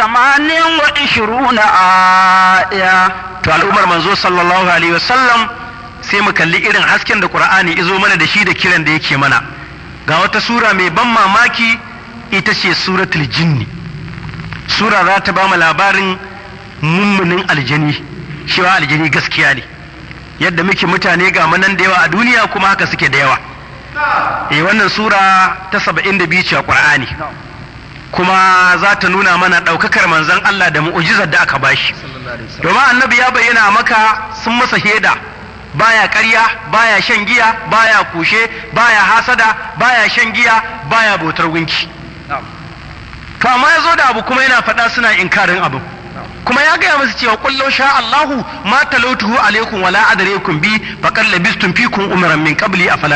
28 aya. To al'ummar manzo sallallahu alaihi wasallam sai mu kalli irin hasken da Qur'ani izo mana da shi da kiran da yake mana. Ga wata sura mai ban mamaki ita ce suratul jinni. Sura za ta ba mu labarin mummunin aljani, cewa aljani gaskiya ne. Yadda muke mutane ga manan da yawa a duniya kuma haka suke da yawa. Wannan sura ta 72 ce a Qur'ani. Kuma za ta nuna mana ɗaukakar manzon Allah da mu'ujizar da aka bashi. Domin annabi ya bayyana maka sun masa shaida, baya ƙarya, baya shan giya, baya kushe, baya hasada, baya shan giya, baya bautar gunki. To amma ya zo da abu kuma yana faɗa suna inkarin abu. Kuma ya gaya musu cewa kullu sha Allahu ma talautuhu alaikum wala adraikum bi faqad labistum fikum umran min qabli afala